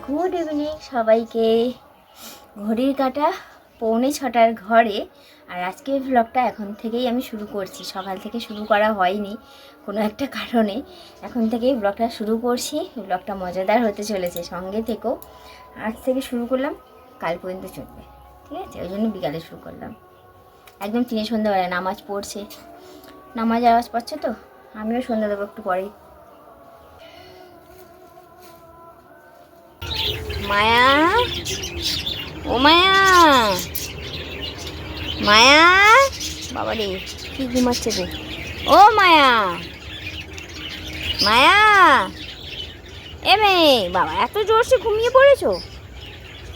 Good evening সবাইকে। ঘড়ির কাঁটা 6:45 ঘরে। আর আজকের ব্লগটা এখন থেকেই আমি শুরু করছি, সকাল থেকে শুরু করা হয়নি কোনো একটা কারণে। এখন থেকেই ব্লগটা শুরু করছি। ব্লগটা মজাদার হতে চলেছে, সঙ্গে থেকেও। আজ থেকে শুরু করলাম, কাল পর্যন্ত চলবে, ঠিক আছে? ওই জন্য বিকালে শুরু করলাম, একদম চিনে সন্ধ্যাবেলা। নামাজ পড়ছে, নামাজ আওয়াজ পাচ্ছে তো, আমিও সন্ধ্যা দেবো একটু পরেই। মায়া, ও মায়া, মায়া, বাবা রে কি ঘুমাচ্ছে রে? ও মায়া, মায়া, এ মেয়ে, বাবা এত জোরসে ঘুমিয়ে পড়েছো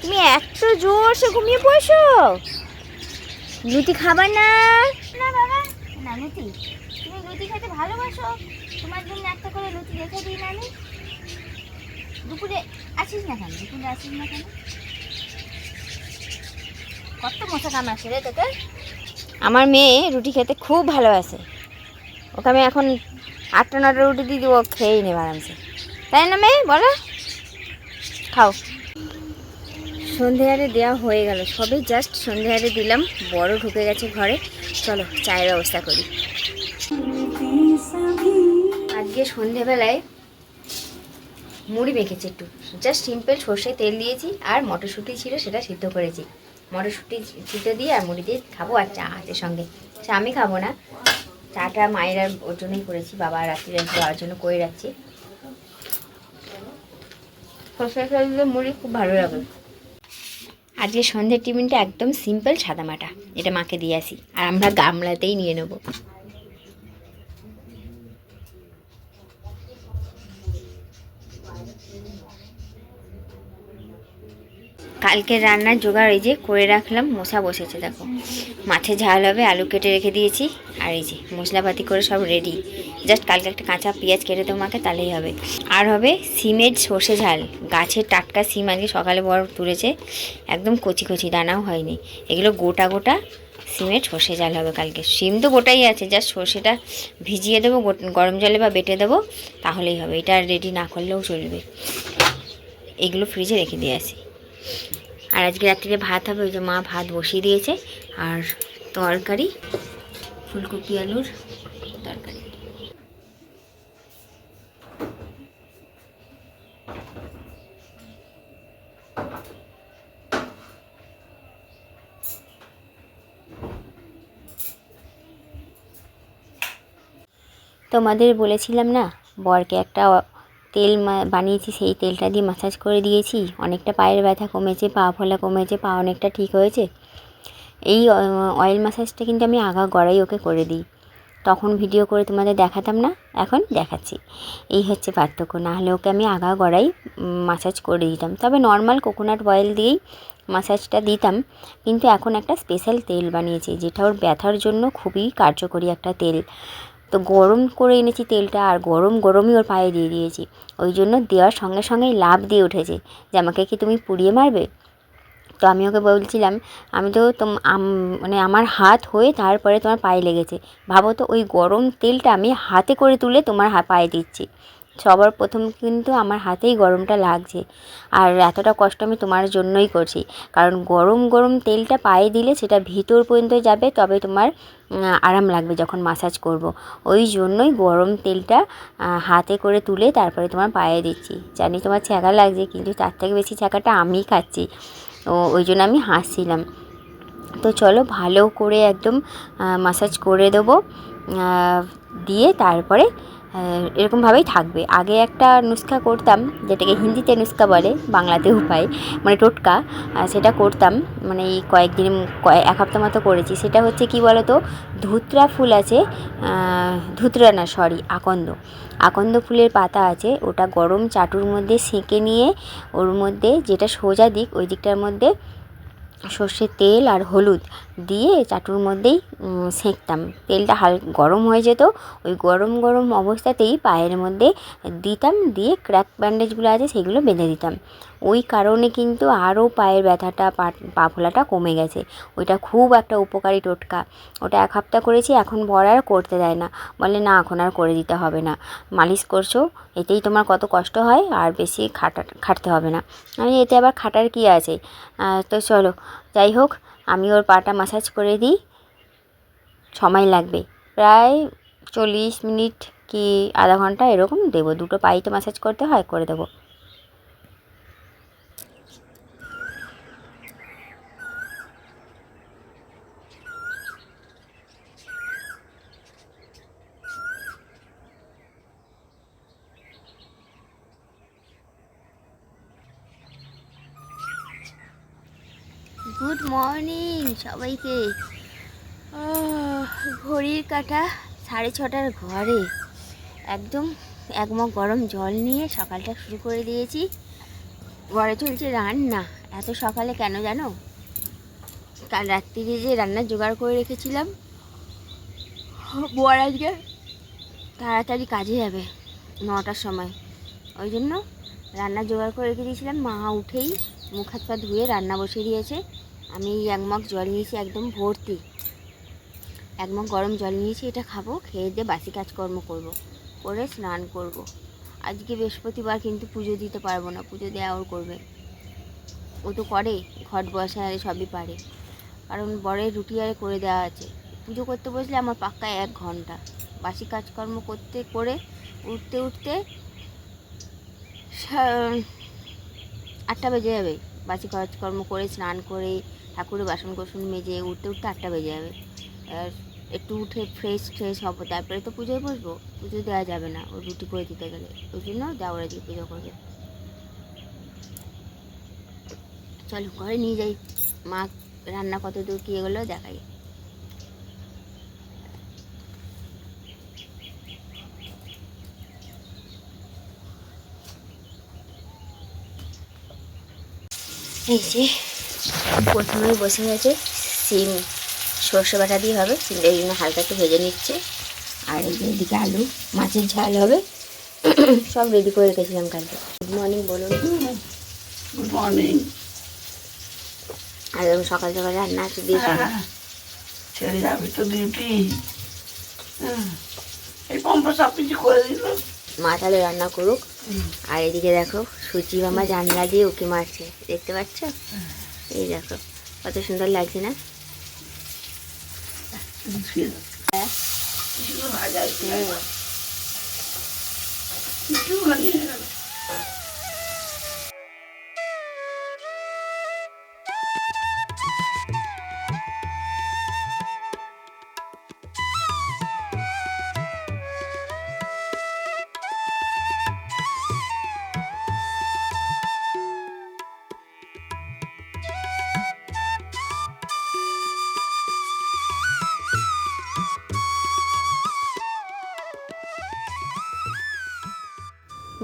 তুমি? এত জোরসে ঘুমিয়ে পড়েছো? লুচি খাবার না? না বাবা, না লুচি। তুমি লুচি খেতে ভালোবাসো, তোমার জন্য একটা করে লুচি রেখে দিই না আমি। দুপুরে আসিস না কেন? দুপুরে আসিস না কেন? কত মশা কামড়াচ্ছে রে তোকে? আমার মেয়ে রুটি খেতে খুব ভালোবাসে, ওকে আমি এখন 8টা-9টা রুটি দিয়ে দেবো, খেয়েই নেব আরামসে। তাই না মেয়ে, বলো? খাও। সন্ধে আরে দেওয়া হয়ে গেল, সবে জাস্ট সন্ধে আরে দিলাম। বড় ঢুকে গেছে ঘরে, চলো চায়ের ব্যবস্থা করি। আজকে সন্ধেবেলায় মুড়ি মেখেছি, একটু জাস্ট সিম্পল সর্ষে তেল দিয়েছি, আর মটরশুঁটি ছিল সেটা সিদ্ধ করেছি। মটরশুঁটি সিদ্ধ দিয়ে আর মুড়ি দিয়ে খাবো, আর চা আছে সঙ্গে। চা আমি খাবো না, চাটা মায়ের আর ওর জন্যই করেছি, বাবা রাত্রি যাওয়ার জন্য করে রাখছি। সর্ষে তেল দিয়ে মুড়ি খুব ভালো লাগে। আজকে সন্ধ্যের টিফিনটা একদম সিম্পল সাদামাটা, এটা মাকে দিয়ে আসি, আর আমরা গামলাতেই নিয়ে নেবো। কালকে রান্নার জোগাড় এই যে করে রাখলাম, মশা বসেছে দেখো। মাছের ঝাল হবে, আলু কেটে রেখে দিয়েছি, আর এই যে মশলাপাতি করে সব রেডি। জাস্ট কালকে একটা কাঁচা পেঁয়াজ কেটে দেবো মাকে, তাহলেই হবে। আর হবে সিমের সর্ষে ঝাল, গাছের টাটকা সিম আজকে সকালে বড় তুলেছে, একদম কচি কচি, দানাও হয়নি। এগুলো গোটা গোটা সিমের সর্ষে ঝাল হবে কালকে। সিম তো গোটাই আছে, জাস্ট সর্ষেটা ভিজিয়ে দেবো গরম জলে বা বেটে দেবো, তাহলেই হবে। এটা রেডি না করলেও চলবে। এগুলো ফ্রিজে রেখে দিয়ে আসি। আর আজকে রাত্রিরে ভাত হবে, ওই যে মা ভাত বসিয়ে দিয়েছে, আর তরকারি ফুলকপি আলুর তরকারি। তোমাদের বলেছিলাম না, বরকে একটা তেল বানিয়েছি, সেই তেলটা দিয়ে ম্যাসাজ করে দিয়েছি, অনেকটা পায়ের ব্যথা কমেছে, পা ফোলা কমেছে, পা অনেকটা ঠিক হয়েছে। এই অয়েল ম্যাসাজটা কিন্তু আমি গড়াই ওকে করে দিই, তখন ভিডিও করে তোমাদের দেখাতাম না, এখন দেখাচ্ছি। এই হচ্ছে পার্থক্য, না হলে ওকে আমি গড়াই ম্যাসাজ করে দিতাম, তবে নর্মাল কোকোনাট অয়েল দিয়েই ম্যাসাজটা দিতাম। কিন্তু এখন একটা স্পেশাল তেল বানিয়েছি, যেটা ওর ব্যথার জন্য খুবই কার্যকরী একটা তেল। তো গরম করে এনেছি তেলটা, আর গরমই ওর পায়ে দিয়ে দিয়েছি। ওই জন্য দেওয়ার সঙ্গে সঙ্গেই লাফ দিয়ে উঠেছে যে আমাকে কি তুমি পুড়িয়ে মারবে? তো আমি ওকে বলছিলাম, আমি তো মানে আমার হাত হয়ে তারপরে তোমার পায়ে লেগেছে, ভাবো তো, ওই গরম তেলটা আমি হাতে করে তুলে তোমার পায়ে দিচ্ছি। সবার প্রথম কিন্তু আমার হাতেই গরমটা লাগছে, আর এতটা কষ্ট আমি তোমার জন্যই করছি, কারণ গরম তেলটা পায়ে দিলে সেটা ভিতর পর্যন্ত যাবে, তবে তোমার আরাম লাগবে যখন ম্যাসাজ করব। ওই জন্যই গরম তেলটা হাতে করে তুলে তারপরে তোমার পায়ে দিচ্ছি। জানি তোমার ছ্যাঁকা লাগছে, কিন্তু তার থেকে বেশি ছ্যাঁকাটা আমিই খাচ্ছি, ওই জন্য আমি হাসছিলাম। তো চলো ভালো করে একদম ম্যাসাজ করে দেবো, দিয়ে তারপরে এরকমভাবেই থাকবে। আগে একটা নুস্খা করতাম, যেটাকে হিন্দিতে নুস্খা বলে, বাংলাতে উপায় মানে টোটকা, সেটা করতাম, মানে এই কয়েকদিন 1 সপ্তাহ মতো করেছি। সেটা হচ্ছে কি বলো তো, ধুতরা ফুল আছে, ধুতরা না সরি, আকন্দ ফুলের পাতা আছে, ওটা গরম চাটুর মধ্যে সেঁকে নিয়ে ওর মধ্যে যেটা সোজা দিক, ওই দিকটার মধ্যে সর্ষের তেল আর হলুদ দিয়ে চাটুর মধ্যেই সেঁকতাম। তেলটা গরম হয়ে যেত, ওই গরম গরম অবস্থাতেই পায়ের মধ্যে দিতাম, দিয়ে ক্র্যাক ব্যান্ডেজগুলো আছে সেগুলো বেঁধে দিতাম। ওই কারণে কিন্তু আরও পায়ের ব্যথাটা পা ফোলাটা কমে গেছে। ওইটা খুব একটা উপকারী টোটকা। ওটা 1 সপ্তাহ করেছি, এখন বর আর করতে দেয় না, বলে না এখন আর করে দিতে হবে না, মালিশ করছো এতেই তোমার কত কষ্ট হয়, আর বেশি খাটতে হবে না। আমি এতে আবার খাটার কী আছে। তো চলো, যাই হোক, আমি ওর পাটা ম্যাসাজ করে দিই। সময় লাগবে প্রায় 40 মিনিট কি আধা ঘন্টা এরকম দেবো। 2টো পাই তো ম্যাসাজ করতে হয়, করে দেবো। গুড মর্নিং সবাইকে। ঘড়ির কাঁটা 6:30 ঘরে একদম 1 মগ গরম জল নিয়ে সকালটা শুরু করে দিয়েছি। ঘরে চলছে রান্না। এত সকালে কেন জানো? কাল রাত্রিরে যে রান্নার জোগাড় করে রেখেছিলাম, বর আজকে তাড়াতাড়ি কাজে যাবে 9টার সময়, ওই জন্য রান্না জোগাড় করে রেখে দিয়েছিলাম। মা উঠেই মুখ হাত পা ধুয়ে রান্না বসিয়ে দিয়েছে। আমি 1 মগ জল নিয়েছি, একদম ভর্তি 1 মগ গরম জল নিয়েছি। এটা খাবো, খেয়ে দিয়ে বাসি কাজকর্ম করব, করে স্নান করব। আজকে বৃহস্পতিবার, কিন্তু পুজো দিতে পারবো না, পুজো দেওয়া ওর করবে। ও তো করে, ঘট বসায় সবই পারে, কারণ বরের রুটি আরে করে দেওয়া আছে। পুজো করতে বসলে আমার পাক্কা 1 ঘন্টা বাসি কাজকর্ম করতে করে উঠতে 8টা বেজে যাবে। বাসি কাজকর্ম করে স্নান করে ঠাকুরের বাসন কোসন মেজে উঠতে 8টা বেজে যাবে। আর একটু উঠে ফ্রেশ হবো, তারপরে তো পুজোয় বসবো। পুজো দেওয়া যাবে না ও রুটি করে দিতে গেলে, ওই জন্য দেওয়ার দিয়ে পুজো করবে। চলো ঘরে নিয়ে যাই, মা রান্না কত দূর কী এগুলো দেখাই। এই যে প্রথমে বসে গেছে সিম, সর্ষে বাটা দিয়ে হবে সিমটা, এই জন্য হালকা একটু ভেজে নিচ্ছে। আর এই যে এদিকে আলু, মাছের ঝাল হবে, সব রেডি করে রেখেছিলাম কালকে। গুড মর্নিং বলুন। Good morning. আর আমি সকাল সকাল রান্না আছে দিয়ে ছেড়ে যাবে তো ডিউটি, এই পম্প সব কিছু করে দিল। মা তাহলে রান্না করুক। আর এদিকে দেখো সুচি মামা জানলা দিয়ে উঁকি মারছে, দেখতে পাচ্ছ? এই দেখো কত সুন্দর লাগছে না?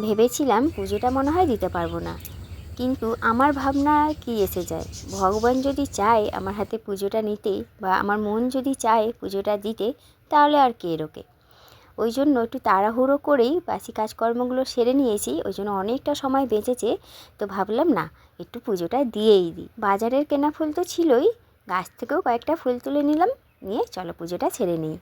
ভেবেছিলাম পুজোটা মনে হয় দিতে পারবো না, কিন্তু আমার ভাবনা কি এসে যায়, ভগবান যদি চায় আমার হাতে পুজোটা নিতে, বা আমার মন যদি চায় পুজোটা দিতে, তাহলে আর কে রোকে। ওই জন্য একটু তাড়াহুড়ো করেই বাসি কাজকর্মগুলো সেরে নিয়েছি, ওই জন্য অনেকটা সময় বেঁচেছে। তো ভাবলাম না একটু পুজোটা দিয়েই দিই। বাজারের কেনা ফুল তো ছিলই, গাছ থেকেও কয়েকটা ফুল তুলে নিলাম, নিয়ে চলো পুজোটা ছেড়ে নিই।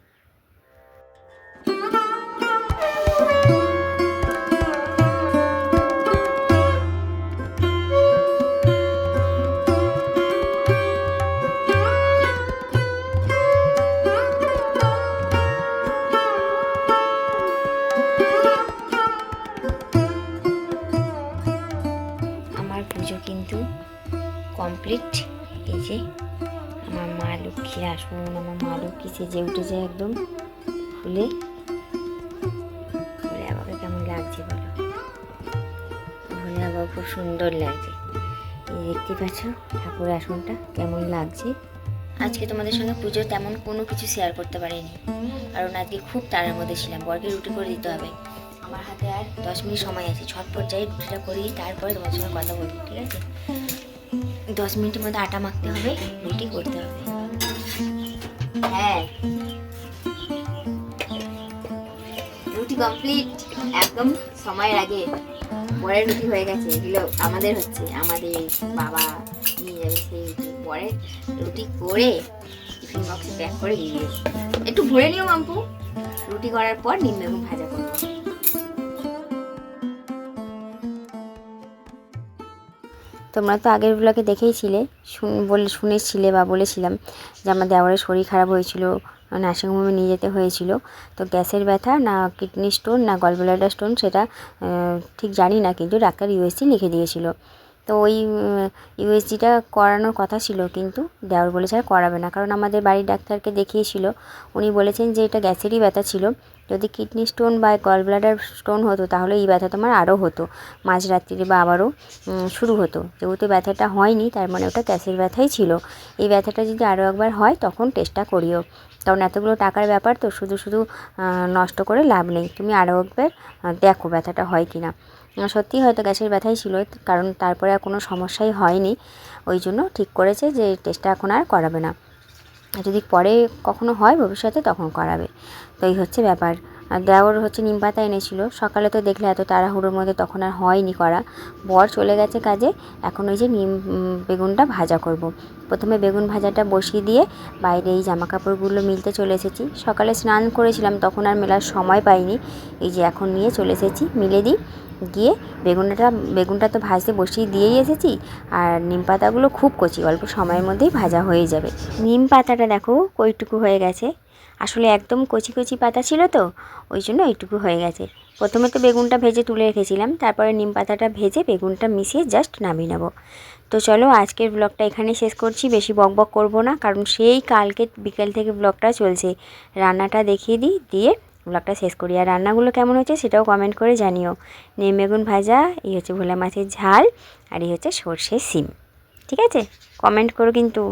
পুজো কিন্তু কমপ্লিট। এই যে আমার মা লক্ষ্মীর আসন, আমার মা লক্ষ্মী সেজে উঠেছে একদম ফুলে। ভোলে বাবাকে কেমন লাগছে বলো? ভোলে বাবা খুব সুন্দর লাগছে। এই দেখতে পাচ্ছ ঠাকুরের আসনটা কেমন লাগছে। আজকে তোমাদের সঙ্গে পুজো তেমন কোনো কিছু শেয়ার করতে পারিনি, কারণ আজকে খুব তাড়ার মধ্যে ছিলাম। বরকে রুটি করে দিতে হবে, আমার হাতে আর 10 মিনিট সময় আছে। ছটপট যাই রুটিটা করিয়ে তারপরে তোমার সঙ্গে কথা বলবো, ঠিক আছে? 10 মিনিটের মধ্যে আটা মাখতে হবে, রুটি করতে হবে। হ্যাঁ, রুটি কমপ্লিট একদম সময়ের আগে। বরের রুটি হয়ে গেছে, এগুলো আমাদের হচ্ছে, আমাদের বাবা নিয়ে যাবে সেই রুটি। বরের রুটি করে টিফিন বক্সে প্যাক করে দিয়ে দিয়েছি। একটু ভরে নিও মাম্পু। রুটি করার পর নিম বেগুন ভাজা করবো। তোমরা তো আগের ব্লগে দেখেইছিলে, শুনেছিলে বা বলেছিলাম যে আমার দেওরের শরীর খারাপ হয়েছিল, নার্সিংহোমে নিয়ে যেতে হয়েছিল। তো গ্যাসের ব্যথা না কিডনি স্টোন না গলব্লাডার স্টোন সেটা ঠিক জানি না, কিন্তু ডাক্তার ইউএসজি লিখে দিয়েছিল। তো ওই ইউএসজিটা করানোর কথা ছিল, কিন্তু দেওর বলেছে আর করাবে না, কারণ আমাদের বাড়ির ডাক্তারকে দেখিয়েছিল। উনি বলেছেন যে এটা গ্যাসেরই ব্যথা ছিল, যদি কিডনি স্টোন বা গলব্লাডার স্টোন হতো তাহলে এই ব্যথা তোমার আরও হতো, মাঝরাত্রিরে বা আবারও শুরু হতো। যেহেতু ব্যথাটা হয়নি তার মানে ওটা গ্যাসের ব্যথাই ছিল। এই ব্যথাটা যদি আরও একবার হয় তখন টেস্টটা করিও, কারণ এতগুলো টাকার ব্যাপার তো শুধু শুধু নষ্ট করে লাভ নেই। তুমি আরও একবার দেখো ব্যথাটা হয় কি না। সত্যি হয়তো গ্যাসের ব্যথাই ছিল, কারণ তারপরে আর কোনো সমস্যাই হয়নি, ওই জন্য ঠিক করেছে যে টেস্টটা এখন আর করাবে না। যদি পরে কখনো হয় ভবিষ্যতে তখন করাবে। তো এই হচ্ছে ব্যাপার। আর দেওর হচ্ছে নিম পাতা এনেছিল, সকালে তো দেখলে এত তাড়াহুড়োর মধ্যে তখন আর হয়নি করা। বর চলে গেছে কাজে, এখন ওই যে নিম বেগুনটা ভাজা করব। প্রথমে বেগুন ভাজাটা বসিয়ে দিয়ে বাইরে এই জামা কাপড়গুলো মিলতে চলে এসেছি। সকালে স্নান করেছিলাম, তখন আর মেলার সময় পাইনি। এই যে এখন নিয়ে চলে এসেছি, মিলে দিই। গিয়ে বেগুনটা তো ভাজতে বসিয়ে দিয়েই এসেছি। আর নিম পাতাগুলো খুব কচি, অল্প সময়ের মধ্যেই ভাজা হয়ে যাবে। নিম পাতাটা দেখো কইটুকু হয়ে গেছে, আসলে একদম কচি কচি পাতা ছিল তো ওই জন্য এইটুকু হয়ে গেছে। প্রথমে তো বেগুনটা ভেজে তুলে রেখেছিলাম, তারপরে নিম পাতাটা ভেজে বেগুনটা মিশিয়ে জাস্ট নামিয়ে নেব। তো চলো আজকের ব্লগটা এখানেই শেষ করছি, বেশি বকবক করব না, কারণ সেই কালকে বিকেল থেকে ব্লগটা চলছে। রান্নাটা দেখিয়ে দিই, দিয়ে ব্লগটা শেষ করি। আর রান্নাগুলো কেমন হচ্ছে সেটাও কমেন্ট করে জানিও। নিম বেগুন ভাজা, এই হচ্ছে ভোলা মাছের ঝাল, আর এই হচ্ছে সর্ষে সিম। ঠিক আছে, কমেন্ট করো কিন্তু।